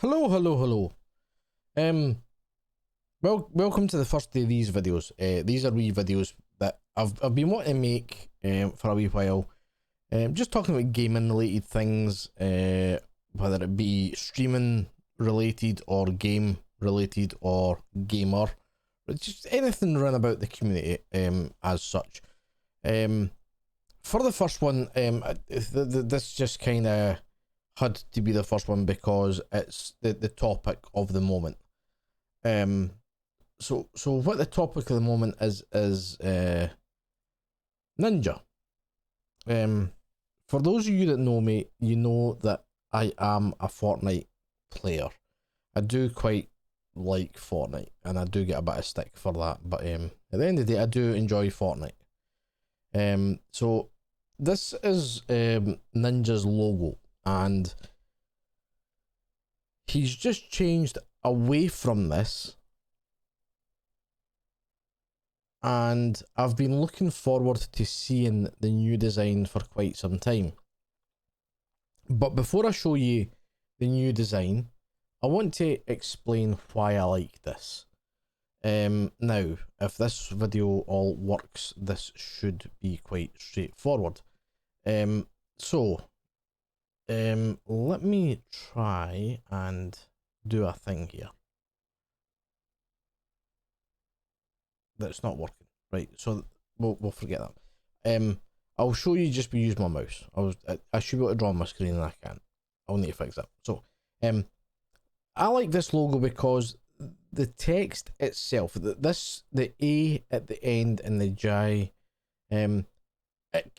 Hello, hello, hello. Welcome to the first of these videos. These are wee videos that I've been wanting to make for a wee while. Just talking about gaming related things, whether it be streaming related or game related or gamer, but just anything around about the community as such. For the first one, this just kind of had to be the first one because it's the topic of the moment. So what the topic of the moment is Ninja. For those of you that know me, you know that I am a Fortnite player. I do quite like Fortnite, and I do get a bit of stick for that. But at the end of the day, I do enjoy Fortnite. So this is Ninja's logo, and he's just changed away from this, and I've been looking forward to seeing the new design for quite some time. But before I show you the new design, I want to explain why I like this. Now, if this video all works, this should be quite straightforward. Let me try and do a thing here. That's not working, right? So we'll forget that. I'll show you just by using my mouse. I should be able to draw on my screen and I can't. I'll need to fix that. So I like this logo because the text itself, the A at the end and the J, it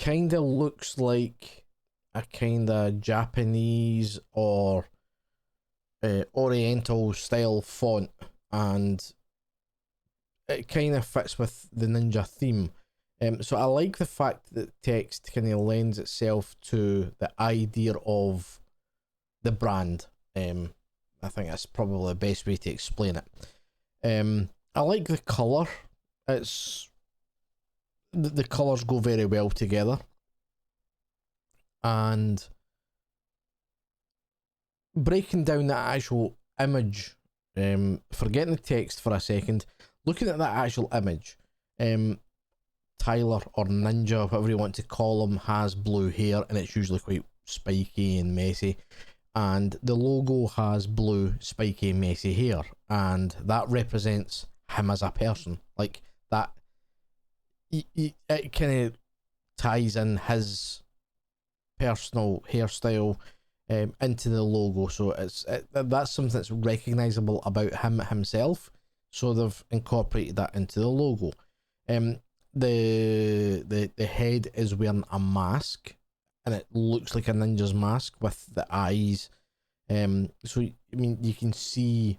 kind of looks like a kind of Japanese or Oriental style font, and it kind of fits with the Ninja theme. So I like the fact that text kind of lends itself to the idea of the brand. I think that's probably the best way to explain it. I like the colour. It's the colours go very well together, and breaking down that actual image, forgetting the text for a second, looking at that actual image, Tyler or Ninja, whatever you want to call him, has blue hair, and it's usually quite spiky and messy, and the logo has blue spiky messy hair, and that represents him as a person. Like that, it kind of ties in his personal hairstyle into the logo, so that's something that's recognizable about him himself, so they've incorporated that into the logo. The head is wearing a mask, and it looks like a ninja's mask with the eyes. So I mean, you can see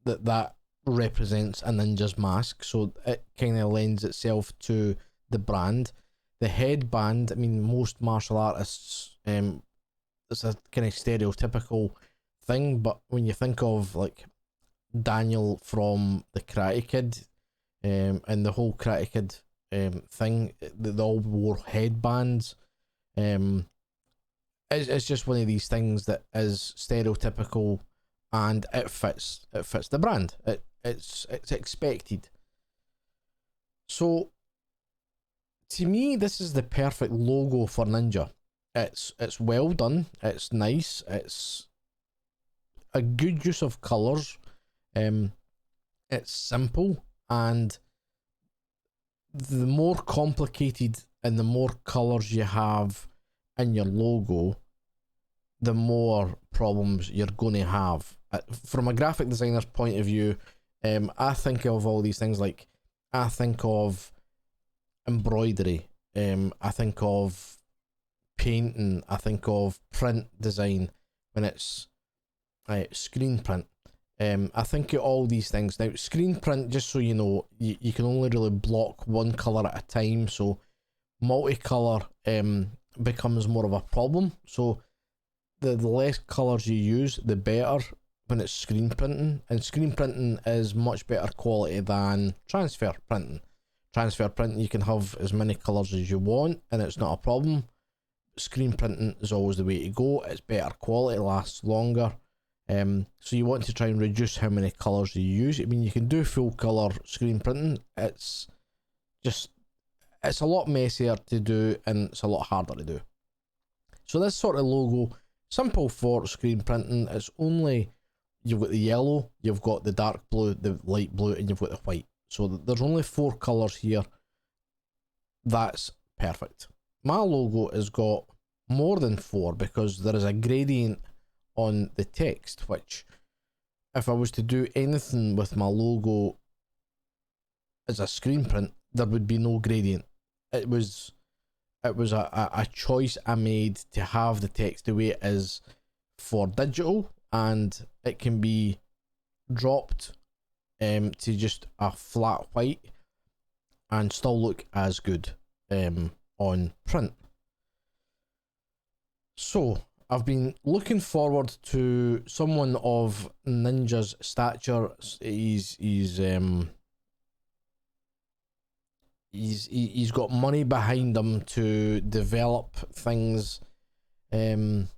that represents a ninja's mask, so it kind of lends itself to the brand. The headband, I mean, most martial artists, it's a kind of stereotypical thing, but when you think of like Daniel from the Karate Kid, and the whole Karate Kid thing, they all wore headbands. It's just one of these things that is stereotypical, and it fits the brand. It's expected. So to me, this is the perfect logo for Ninja. It's well done, it's nice, it's a good use of colours, it's simple, and the more complicated and the more colours you have in your logo, the more problems you're going to have. From a graphic designer's point of view, I think of all these things like, I think of embroidery, I think of painting, I think of print design when it's screen print. I think of all these things. Now, screen print, just so you know, you can only really block one colour at a time, so multicolour becomes more of a problem. So the less colours you use, the better when it's screen printing, and screen printing is much better quality than transfer printing. Transfer printing, you can have as many colours as you want, and it's not a problem. Screen printing is always the way to go. It's better quality, lasts longer, So you want to try and reduce how many colours you use. I mean, you can do full colour screen printing. It's a lot messier to do, and it's a lot harder to do. So this sort of logo, simple for screen printing. It's only, you've got the yellow, you've got the dark blue, the light blue, and you've got the white. So there's only 4 colours here. That's perfect. My logo has got more than 4 because there is a gradient on the text, which if I was to do anything with my logo as a screen print, there would be no gradient. It was a choice I made to have the text the way it is for digital, and it can be dropped to just a flat white and still look as good on print. So I've been looking forward to someone of Ninja's stature. He's got money behind him to develop things. Some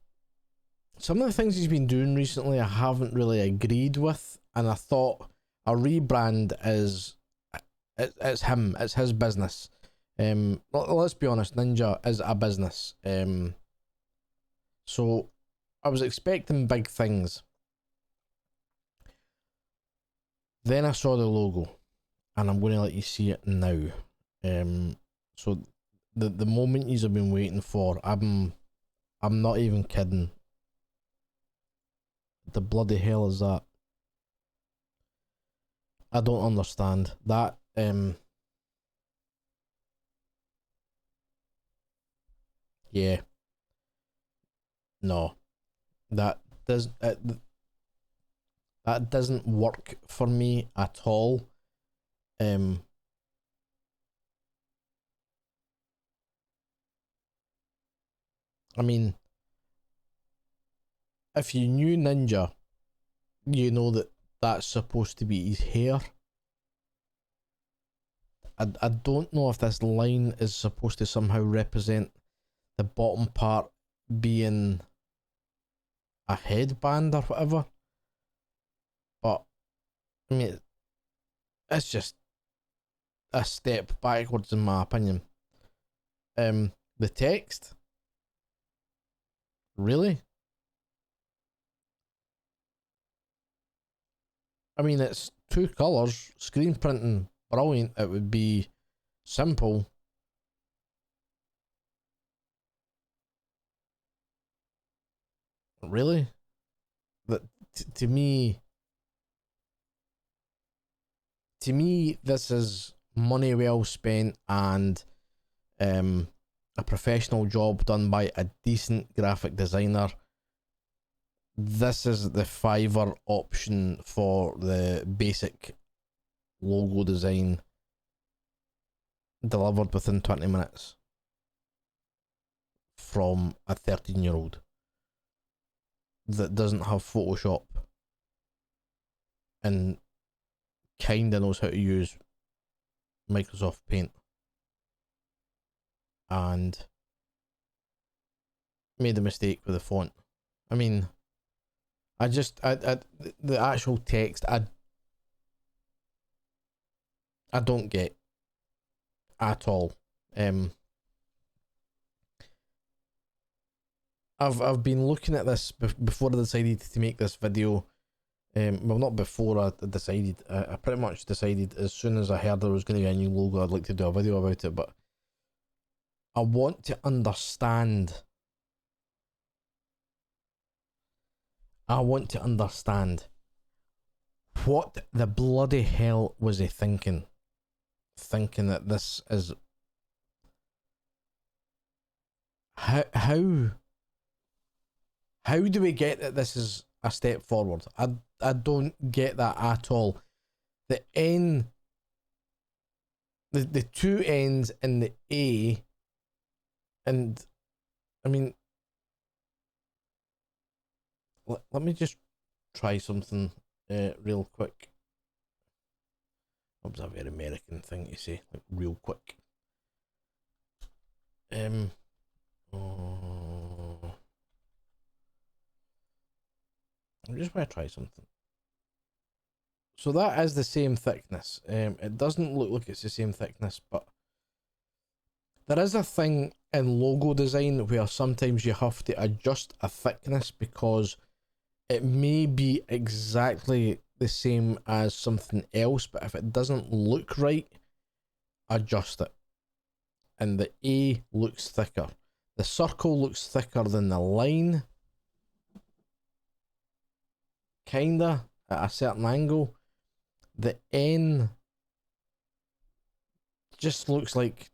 of the things he's been doing recently I haven't really agreed with, and I thought a rebrand is it's him, it's his business. Let's be honest, Ninja is a business. So I was expecting big things. Then I saw the logo, and I'm going to let you see it now. So the moment you've been waiting for, I'm not even kidding. The bloody hell is that? I don't understand that. Yeah, no, that doesn't work for me at all. I mean, if you knew Ninja, you know that that's supposed to be his hair. I don't know if this line is supposed to somehow represent the bottom part being a headband or whatever, but I mean, it's just a step backwards in my opinion. The text, really? I mean, it's 2 colours, screen printing, brilliant. It would be simple. Really? That to me, this is money well spent, and a professional job done by a decent graphic designer. This is the Fiverr option for the basic logo design, delivered within 20 minutes from a 13-year-old that doesn't have Photoshop and kinda knows how to use Microsoft Paint, and made a mistake with the font. I mean, the actual text, I don't get at all. I've been looking at this before I decided to make this video. Well, not before I decided. I pretty much decided as soon as I heard there was going to be a new logo, I'd like to do a video about it. But I want to understand. What the bloody hell was he thinking? Thinking that this is how do we get that this is a step forward? I don't get that at all. The N, the 2 N's in the A, and I mean, let me just try something real quick. That was a very American thing to say, like real quick. Oh. I just want to try something. So that is the same thickness. It doesn't look like it's the same thickness, but there is a thing in logo design where sometimes you have to adjust a thickness because it may be exactly the same as something else, but if it doesn't look right, adjust it. And the A looks thicker. The circle looks thicker than the line. Kinda, at a certain angle. The N just looks like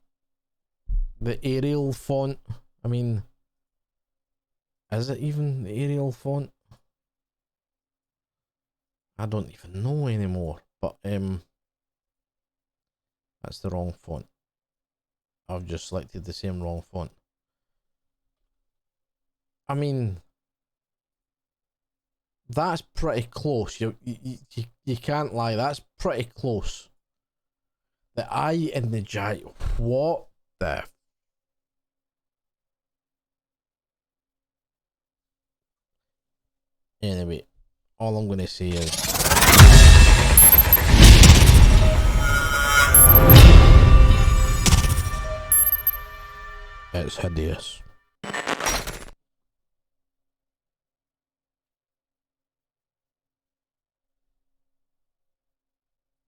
the Arial font. I mean, is it even the Arial font? I don't even know anymore. But that's the wrong font. I've just selected the same wrong font. I mean, that's pretty close. You can't lie. That's pretty close. The I and the J. What the? Anyway, all I'm gonna say is it's hideous.